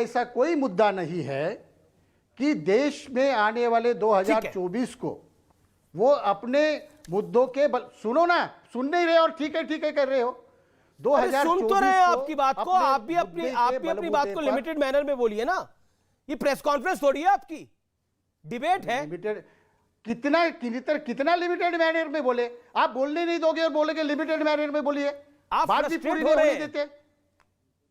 ऐसा कोई मुद्दा नहीं है कि देश में आने वाले 2024 को वो अपने मुद्दों के सुनो ना, सुन नहीं रहे और ठीक है कर रहे हो। 2024 सुन तो रहे हैं आपकी बात को, आप भी अपनी बात को लिमिटेड मैनर में बोलिए ना। ये प्रेस कॉन्फ्रेंस थोड़ी है आपकी, डिबेट है। लिमिटेड कितना लिमिटेड मैनर में बोले? आप बोलने नहीं दोगे और बोलेगे लिमिटेड मैनर में बोलिए। आप बात भी पूरी नहीं होने देते,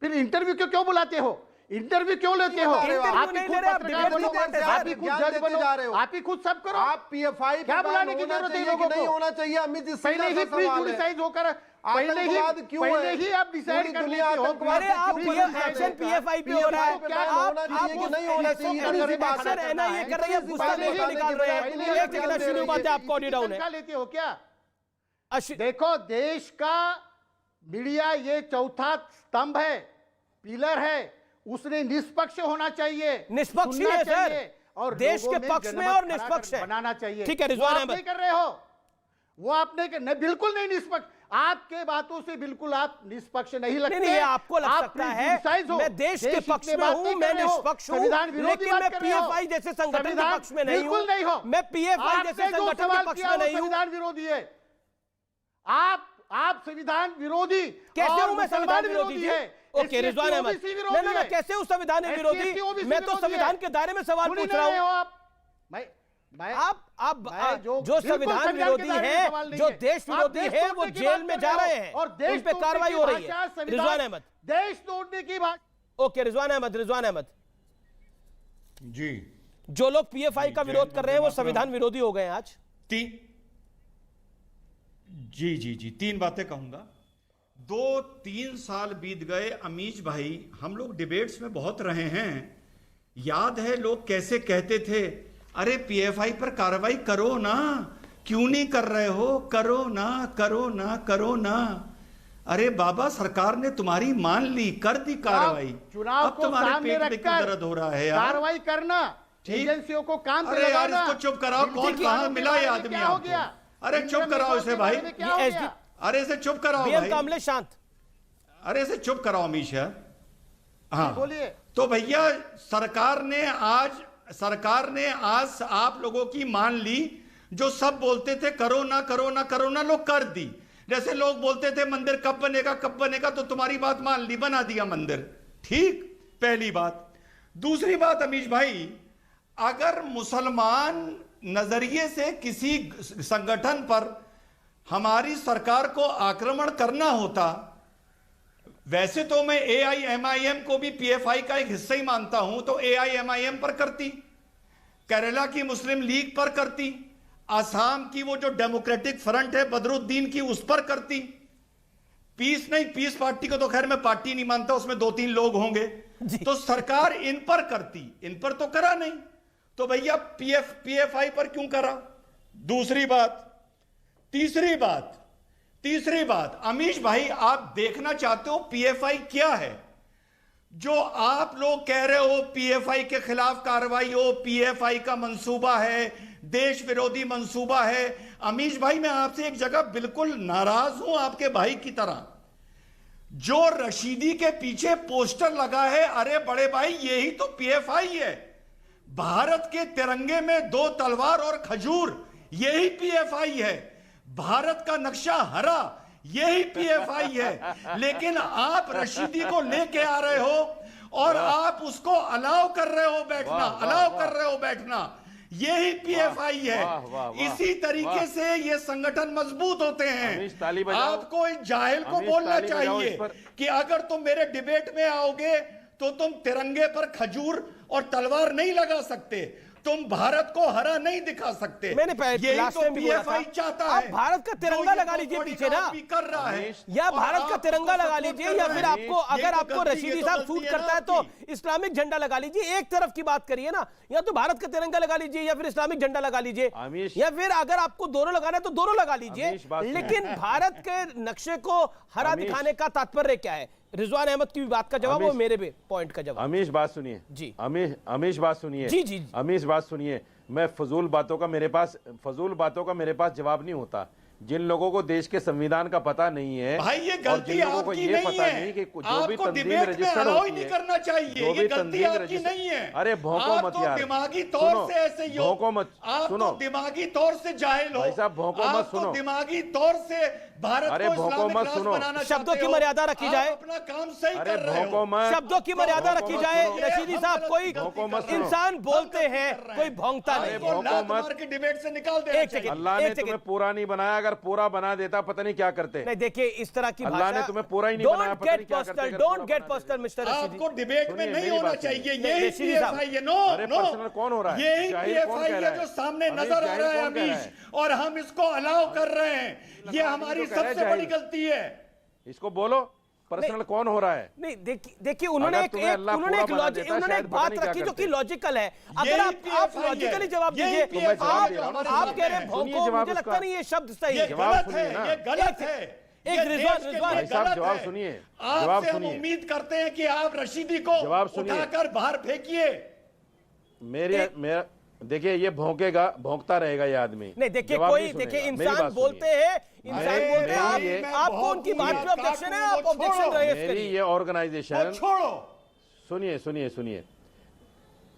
फिर इंटरव्यू क्यों बुलाते हो? इंटरव्यू क्यों लेते हो? आप ही खुद पत्रकार बनो, आप ही खुद जज बनो, आप ही खुद सब करो। आप पीएफआई क्या बुलाने की जरूरत है लोगों को? नहीं होना चाहिए अमित जी, पहले ही प्री-जुडिसाइज होकर पहले ही आप डिसाइड कर लेते हो। अरे आप एक्शन पीएफआई पे हो रहा है, आप नहीं होना चाहिए एक्शन एनआईए कर रही है, गुस्सा निकाल रहे हैं। एक सेकंड शुरू बात है, आपको ऑडियो डाउन है। लेते हो क्या? देखो, देश का मीडिया ये चौथा स्तंभ है, पिलर है, उसने निष्पक्ष होना चाहिए। निष्पक्ष ही है सर, और देश के पक्ष में और निष्पक्ष है, बनाना चाहिए। ठीक है रिजवान अहमद, नहीं कर रहे हो वो, आपने बिल्कुल नहीं निष्पक्ष। आपके बातों से बिल्कुल आप निष्पक्ष नहीं लगते। नहीं, आपको लग सकता है मैं देश के पक्ष में हूं, मैं निष्पक्ष हूं, लेकिन मैं पीएफआई जैसे संगठन के पक्ष में नहीं हूं। मैं पीएफआई जैसे संगठन के पक्ष में नहीं हूं। संविधान विरोधी है आप संविधान विरोधी कैसे हूं? मैं संविधान विरोधी है? ओके रिजवान अहमद, मैं कैसे हूं संविधान विरोधी? मैं तो संविधान के दायरे में सवाल पूछ रहा हूं। आप जो संविधान विरोधी है, जो देश विरोधी है, वो जेल में जा रहे हैं और देश पे कार्रवाई हो रही है। रिजवान अहमद, देश तोड़ने की बात। ओके रिजवान अहमद जी, जो लोग पीएफआई का विरोध कर रहे हैं वो संविधान विरोधी हो गए हैं आज। जी, 3 बातें कहूंगा। 2-3 साल बीत गए अमीश भाई, हम लोग डिबेट्स में बहुत रहे हैं। याद है लोग कैसे कहते थे, अरे पीएफआई पर कार्रवाई करो ना, क्यों नहीं कर रहे हो? करो ना। अरे बाबा, सरकार ने तुम्हारी मान ली, कर दी कार्रवाई। चुनाव को तुम्हारे सामने पेट में क्यों रखकर दर्द हो रहा है यार? कार्रवाई करना, एजेंसियों को काम पे अरे यार, लगाना। इसको चुप कराओ। कौन कहां मिला ये आदमी? क्या हो गया? अरे चुप कराओ इसे भाई। अरे इसे चुप कराओ भाई। कामले शांत। अरे इसे चुप कराओ अमीश। हाँ बोलिए। तो भैया, सरकार ने आज आप लोगों की मान ली। जो सब बोलते थे करो ना, लोग कर दी। जैसे लोग बोलते थे मंदिर कब बनेगा, तो तुम्हारी बात मान ली, बना दिया मंदिर। ठीक, पहली बात। दूसरी बात अमीश भाई, अगर मुसलमान नजरिए से किसी संगठन पर हमारी सरकार को आक्रमण करना होता, वैसे तो मैं एआईएमआईएम को भी पीएफआई का एक हिस्सा ही मानता हूं, तो एआईएमआईएम पर करती, केरला की मुस्लिम लीग पर करती, असम की वो जो डेमोक्रेटिक फ्रंट है बदरुद्दीन की, उस पर करती। पीस पार्टी को तो खैर मैं पार्टी नहीं मानता, उसमें 2-3 लोग होंगे, तो सरकार इन पर करती। इन पर तो करा नहीं, तो भैया पीएफआई पर क्यों करा? दूसरी बात। तीसरी बात अमीश भाई, आप देखना चाहते हो पीएफआई क्या है? जो आप लोग कह रहे हो पीएफआई के खिलाफ कार्रवाई हो, पीएफआई का मंसूबा है, देश विरोधी मंसूबा है। अमीश भाई, मैं आपसे एक जगह बिल्कुल नाराज हूं आपके भाई की तरह। जो रशीदी के पीछे पोस्टर लगा है, अरे बड़े भाई, यही तो पीएफआई है। भारत के तिरंगे में 2 तलवार और खजूर, यही पीएफआई है। भारत का नक्शा हरा, यही पीएफआई है। लेकिन आप रशीदी को लेके आ रहे हो और आप उसको अलाउ कर रहे हो बैठना, यही पीएफआई है। इसी तरीके से ये संगठन मजबूत होते हैं। आपको इस जाहिल को बोलना चाहिए कि अगर तुम मेरे डिबेट में आओगे तो तुम तिरंगे पर खजूर और तलवार नहीं लगा सकते, तुम भारत को हरा नहीं दिखा सकते। मैंने यही तो पीएफआई चाहता है। आप भारत का तिरंगा लगा लीजिए पीछे ना, कर रहा है, या भारत का तिरंगा लगा लीजिए, या फिर आपको अगर आपको रशीदी साहब सूट करता है तो इस्लामिक झंडा लगा लीजिए। एक तरफ की बात करिए ना, या तो भारत का तिरंगा लगा लीजिए या फिर इस्लामिक झंडा लगा लीजिए, या फिर अगर आपको दोनों लगाना है तो दोनों लगा लीजिए। लेकिन भारत के नक्शे को हरा दिखाने का तात्पर्य क्या है? रिजवान अहमद की भी बात का जवाब, वो मेरे भी पॉइंट का जवाब। अमीश बात सुनिए जी, अमीश बात सुनिए जी। अमीश बात सुनिए। मैं फजूल बातों का मेरे पास जवाब नहीं होता। जिन लोगों को देश के संविधान का पता नहीं है भाई ये और गलती जिन लोगों को आपकी ये नहीं पता है। नहीं कि जो भी आपको तंजीम डिबेट में रजिस्टर्ड अलाउ होती नहीं है, करना चाहिए। जो भी ये गलती तंजीम आपकी रजिस्टर नहीं है। अरे भौंको आप मत तो यार, दिमागी तौर सुनो, से ऐसे ही हो। भौंको मत, आप सुनो, तो दिमागी तौर से जाहिल हो। भाई साहब भौंको मत, आप तो सुनो, दिमागी तौर से भारत अरे को भौंको इस्लामिक मत, राष्ट्र सुनो, बनाना शब्दों चाहते की हो। मर्यादा रखी आप जाए। अपना काम सही अरे कर रहे भौंको हो। मत, शब्दों की मर्यादा भौंको रखी मत, जाए। सुनो, रशीदी साहब, कोई भौंको मत, सुनो। इंसान बोलते हैं, कोई भौंकता अरे नहीं। भौंको लात मत। मार के डिबेट से निकाल देना एक चाहिए। सेकंड, अल्लाह ने एक तुम्हें सेकंड। पूरा नहीं बनाया, अगर पूरा बना देता पता नहीं क्या करते। नहीं देखिए, इस तरह की अल्लाह ने तुम्हें पूरा ही नहीं बनाया, डोंट पता गेट नहीं क्या करते पर्सनल, अगर डोंट पूरा गेट बना पर्सनल मिस्टर रशीदी। आपको डिबेट में सुनिए, नहीं मेरी होना बात चाहिए। सुनिए। यही रशीदी साहब। पीएफआई है। नो अरे नो, पर्सनल कौन हो रहा है? यही जाहिल कौन पीएफआई कह रहा है है? जो सामने अमीश, नजर आ जाहिल रहा है कौन कह रहा अमीश, है? और हम इसको अलाउ कर रहे हैं। ये हमारी तो कह रहे हैं सबसे बड़ी जाहिल। गलती है। इसको बोलो पर्सनल कौन हो रहा है? नहीं देखिए उन्होंने अगर एक तुम्हें अल्लाह उन्होंने पूरा एक बना लॉजिक देता, उन्होंने शायद एक पता बात नहीं क्या रखी जो करते। कि लॉजिकल है। अगर यही आप PFI लॉजिकली है। जवाब यही दीजिए। PFI जवाब दे रहा हूं। आप कह रहे हैं सुनिए भौंको, जवाब मुझे लगता उसका। नहीं ये शब्द सही ये है। जवाब गलत सुनिए है, ना। ये गलत है। एक ये रिजवान, देश के रिजवान। लिए भाई साहब, गलत जवाब है। सुनिए, जवाब आपसे हम सुनिए। उम्मीद करते हैं कि आप रशीदी को जवाब सुनिए। उठाकर बाहर फेंकिए। मेरा देखिए, ये भौंकता रहेगा ये आदमी। नहीं देखिए, जवाब कोई नहीं सुनेगा। देखिए मेरी इंसान बात बोलते सुनिए। हैं, इंसान बोलते हैं। आपको उनकी बात में ऑब्जेक्शन है, आप ऑब्जेक्शन रेज मेरी करिए। ये ऑर्गेनाइजेशन, छोड़ो। सुनिए,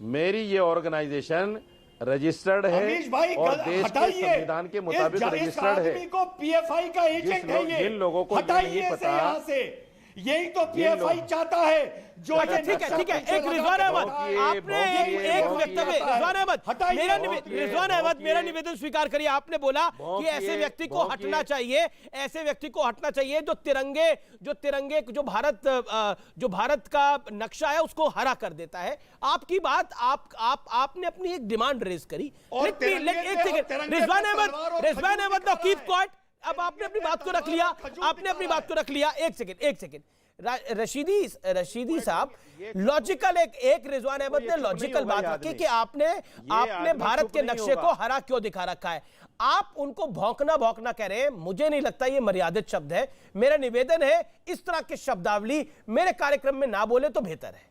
मेरी ये ऑर्गेनाइजेशन रजिस्टर्ड है अमीश भाई, और देश के हटाइए। संविधान के मुताबिक रजिस्टर्ड है। आदमी को पीएफआई का एजेंट है ये। जिन लोगों को ये हटाइए नहीं इसे पता, यहाँ से। यही तो पीएफआई चाहता है। जो अच्छा ये ठीक है, नक्शा ठीक है। पीछे एक लगा रिजवान के अहमद, बताया। आपने एक वक्तव्य, रिजवान अहमद, रिजवान अहमद, मेरा निवेदन स्वीकार करिए। आपने बोला कि ऐसे व्यक्ति को हटना चाहिए, ऐसे व्यक्ति को हटना चाहिए जो तिरंगे जो भारत का नक्शा है उसको हरा कर देता है। आपकी बात आपने अपनी एक डिमांड रेज करी। और तिरंगे एक पे सेकंड, तिरंगे पे रिजवान तलवार और अहमद खजूर द दिखा कीप रहा है। क्वाइट। अब आपने अपनी बात को रख लिया, आपने अपनी बात को रख लिया। एक सेकंड रशीदी साहब, लॉजिकल एक रिजवान अहमद ने लॉजिकल बात रखी कि आपने भारत के नक्शे को हरा क्यों दिखा रखा है। आप उनको भौंकना कह रहे हैं। मुझे नहीं लगता ये मर्यादित शब्द है। मेरा निवेदन है इस तरह के शब्दावली मेरे कार्यक्रम में ना बोले तो बेहतर है।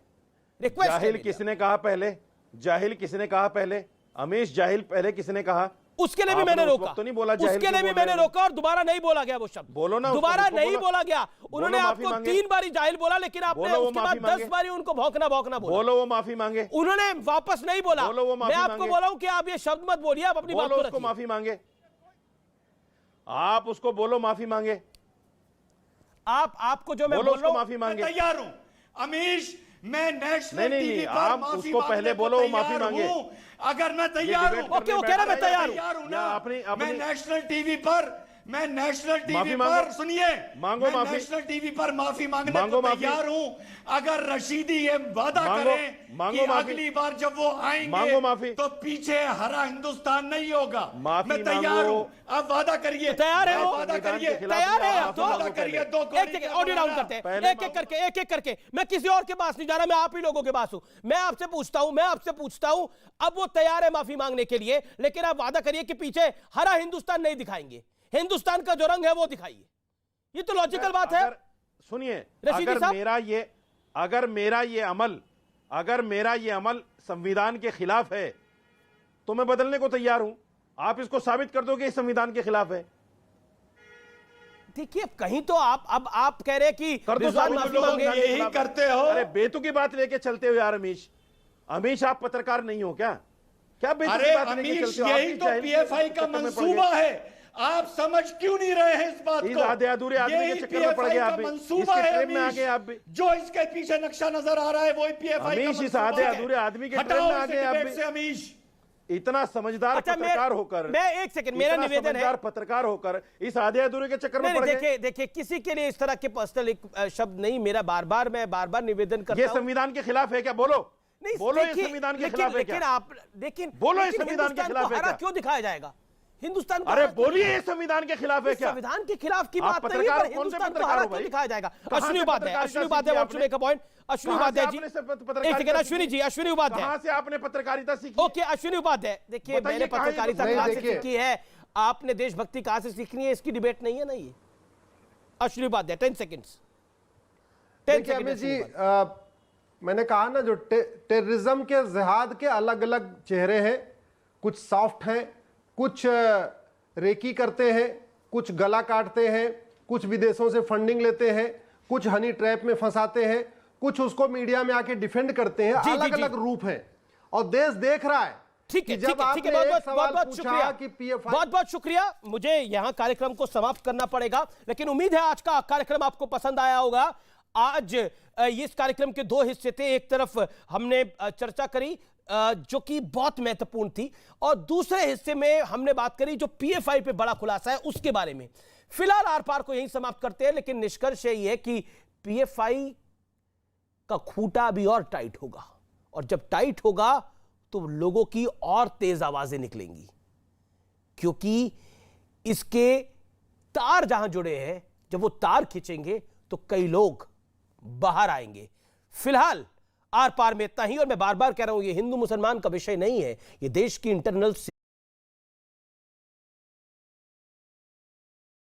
रिक्वेस्ट। जाहिल किसने कहा पहले? जाहिल किसने कहा पहले? अमीश, जाहिल पहले किसने कहा? उसके लिए भी मैंने रोका, तो नहीं बोला जाहिल उसके लिए भी क्यों बोल मैंने रहे हो? रोका और दोबारा नहीं बोला गया वो शब्द। बोलो ना, दोबारा उसको नहीं बोलो। बोला गया। उन्होंने बोलो, माफी आपको मांगे। 3 बारी जाहिल बोला, लेकिन आपने बोलो, वो उसके बाद माफी 10 मांगे। बारी उनको भौंकना बोला। बोलो वो माफी मांगे। उन्होंने वापस नहीं बोला। बोलो, वो माफी मैं आपको मांगे। बोला हूं कि आप ये शब्द मत बोलिए, आप अपनी बात बोलो को उसको रखिए। माफी मांगे। आप उसको बोलो माफी मांगे। आपको जो मैं बोलो बोल रहा उसको हूं, माफी मांगे। मैं तैयार हूं अमीश। मैं नेशनल नहीं, टीवी पर आप माफी उसको मांगने पहले को बोलो, वो तैयार माफी मांगे। हूं। अगर मैं तैयार हूं, ओके, वो कह रहा मैं तैयार हूं। ना। अपनी- मैं नेशनल टीवी पर माफी मांगो। पर सुनिए, मांगो मैं माफी। नेशनल टीवी पर माफी मांगने मांगो को माफी। तैयार हूं। अगर रशीदी ये वादा मांगो- करें मांगो कि माफी। अगली बार जब वो आएंगे मांगो माफी। तो पीछे हरा हिंदुस्तान नहीं होगा। माफी मैं तैयार मांगो। हूं। आप वादा करिए। तैयार है आप वो? वादा संविधान करिए। के खिलाफ तैयार है आप आप? तो मांगो वादा करिए। पहले। दो एक सेकंड, ऑडियो डाउन करते हैं। पहले एक एक करके मैं किसी और के पास नहीं जा रहा, मैं आप ही लोगों के पास हूं। मैं आपसे पूछता हूं अब वो तैयार है माफी मांगने के लिए, लेकिन आप वादा करिए कि पीछे हरा हिंदुस्तान नहीं दिखाएंगे, हिंदुस्तान का जो रंग है वो दिखाइए। ये तो लॉजिकल बात है। सुनिए, रशीदी साहब। अगर मेरा ये अमल संविधान के खिलाफ है तो मैं बदलने को तैयार हूं। आप इसको साबित कर दो कि इस संविधान के खिलाफ है। देखिए, कहीं तो आप कह रहे हैं कि कर दो रिजवान साबित, माफी लोग मांगे। संविधान के यही खिलाफ। करते हो। अरे बेतुकी बात लेके चलते हो यार अमीश, आप पत्रकार नहीं हो क्या? क्या बेतुकी अरे बात लेके अमीश, चलते हो? यही आपकी तो जाहिल पीएफआई के का चक्कर में पड़ मंसूबा गए। है। आप समझ क्यों नहीं रहे हैं इस बात इस को? आधे अधूरे आदमी के यही चक्कर में पड़ गए PFI आप का भी। मंसूबा इसके है ट्रेन में आ अमीश। गए आप भी। जो इसके पीछे नक्शा नजर आ रहा है वही पीएफआई का अमीश, इस मंसूबा आधे है। अधूरे आदमी के ट्रेन हटाओ में आ इसे गए आप डिबेट भी। से अमीश। इतना समझदार अच्छा, पत्रकार होकर, मैं एक सेकंड, मेरा इतना निवेदन है। समझदार पत्रकार होकर इस आधे अधूरे के चक्कर में नहीं, पड़ गए। देखिए किसी के लिए इस तरह के पर्सनल एक शब्द नहीं। मैं बार बार निवेदन करता ये हूं। संविधान के खिलाफ है क्या? बोलो, नहीं, बोलो, ये देखिए, संविधान के लेकिन- खिलाफ है लेकिन क्या? आप लेकिन बोलो, ये लेकिन संविधान के हिंदुस्तान खिलाफ को है हरा क्या? क्यों दिखाया जाएगा? हिंदुस्तान को अरे हरा क्यों? बोलिए, ये संविधान के खिलाफ है क्या? संविधान के खिलाफ की आप बात नहीं है, पत्रकार पर कौन से हिंदुस्तान को पत्रकार हरा हो क्यों भाई? दिखाया जाएगा? कहां से अश्विनी उपाध्याय, पत्रकारिता अश्विनी उपाध्याय सीखी want to make a point. Ashwini कहां से उपाध्याय जी, आपने एक पत्रकारिता सेकंड, सीखी? अश्विनी जी, अश्विनी उपाध्याय। कहां से आपने पत्रकारिता सीखी? ओके, अश्विनी उपाध्याय, देखिए बताइए, मैंने कहां ये पत्रकारिता नहीं, कहां से देखिए। सीखी है, आपने देशभक्ति कहां से सीखनी है, इसकी डिबेट नहीं है ना ये। अश्विनी उपाध्याय, 10 सेकंड्स। देखिए अमित जी, मैंने कहा ना, जो टेररिज्म के जिहाद के अलग अलग चेहरे हैं। कुछ सॉफ्ट हैं, कुछ रेकी करते हैं, कुछ गला काटते हैं, कुछ विदेशों से फंडिंग लेते हैं, कुछ हनी ट्रैप में फंसाते हैं, कुछ उसको मीडिया में आके डिफेंड करते हैं। अलग अलग रूप हैं और देश देख रहा है। ठीक है, जब आपने एक सवाल पूछा कि PFI, बहुत बहुत शुक्रिया। मुझे यहां कार्यक्रम को समाप्त करना पड़ेगा, लेकिन उम्मीद है आज का कार्यक्रम आपको पसंद आया होगा। आज इस कार्यक्रम के दो हिस्से थे। एक तरफ हमने चर्चा करी जो कि बहुत महत्वपूर्ण थी, और दूसरे हिस्से में हमने बात करी जो PFI पे बड़ा खुलासा है उसके बारे में। फिलहाल आर पार को यहीं समाप्त करते हैं, लेकिन निष्कर्ष यही है कि PFI का खूंटा अभी और टाइट होगा, और जब टाइट होगा तो लोगों की और तेज आवाजें निकलेंगी, क्योंकि इसके तार जहां जुड़े हैं, जब वो तार खींचेंगे तो कई लोग बाहर आएंगे। फिलहाल आर पार में इतना ही, और मैं बार बार कह रहा हूं ये हिंदू मुसलमान का विषय नहीं है, ये देश की इंटरनल